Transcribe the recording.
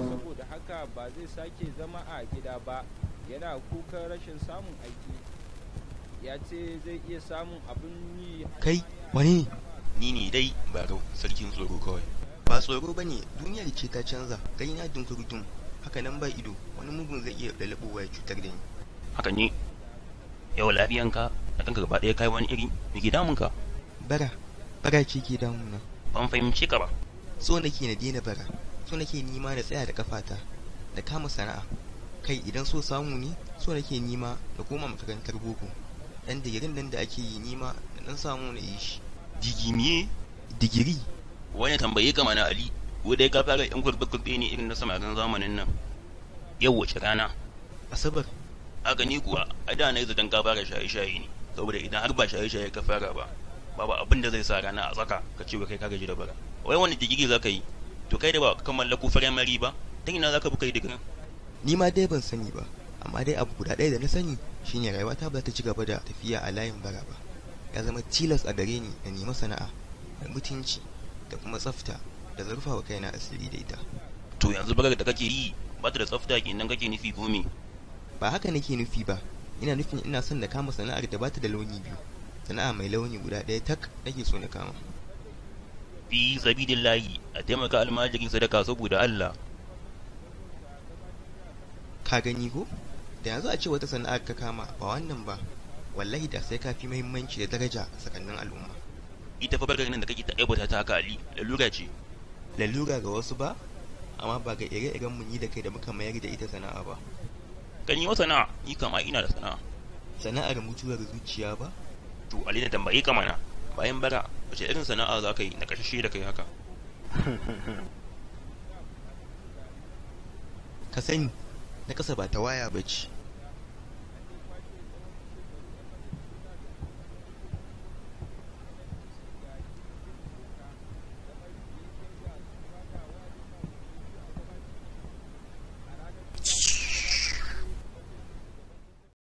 saboda haka ba zai sake zama a gida ba, yana kukan rashin samun aiki. Ya ce zai iya samun abin yi. Kai wani Ni ne dai Barau, sarkin tsoro kawai. ba tsoro ba ne, duniyar ce ta canza, gani na dunkurdun, haka nan ba ido, wani mugun zai iya lalabowa ya cutar da ni. Haka ne, yau lafiyanka da kanka gaba ɗaya kai wani iri, me ke damunka? Bara ce ke damuna. Ban fahimci ka ba. So nake na daina bara, so nake nima na tsaya da kafata, da kama sana'a. Kai idan so samu ne, so nake nima na koma makarantar boko. Dan digirin nan da ake yi nima na dan samu na yi shi. Digimiye? Digiri? Wani tambaye ka mana Ali, ko dai ka fara yan gurbe-gurbe ne irin na samarin zamanin nan. Yau wace rana? Asabar. Haka ni kuwa, a da na yi zaton ka fara shaye-shaye ne, saboda idan har ba shaye-shaye ka fara ba, babu abin da zai sa rana a tsaka ka ce kai ka gaji da bara. Wai wani digiri za ka yi? To kai da ba ka mallako firamare ba, ta ina za ka bi kai digirin? Ni ma dai ban sani ba, amma dai abu guda ɗaya da na sani shine rayuwata ba ta ci gaba da tafiya a layin bara ba. Ya zama tilas a gare ni na nemi sana'a da mutunci da kuma tsafta da zurfawa kaina asiri da ita. To yanzu barar da kake yi ba ta da tsafta kenan kake nufi ko me? Ba haka nake nufi ba, ina nufin ina son na kama sana'ar da ba ta da launi biyu. Sana'a mai launi guda ɗaya tak nake so na kama. Fi sabidillahi, a taimaka almajirin sadaka saboda Allah. Ka gani ko? Da yanzu a ce wata sana'ar ka kama ba wannan ba, wallahi da sai ka fi muhimmanci da daraja a tsakanin al'umma. Ita fa barkar nan da kake ta aibata ta haka Ali, lalura ce. Lalura ga wasu ba, amma ba ga ire-iren mu ni da kai da muka mayar da ita sana'a ba. Kan yi wa sana'a, ni kama ina da sana'a. Sana'ar mutuwar zuciya ba? To Ali na tambaye ka mana, bayan bara, wace irin sana'a za ka yi na kashe da kai haka? Ka sani, na kasa ba ta waya ba ce.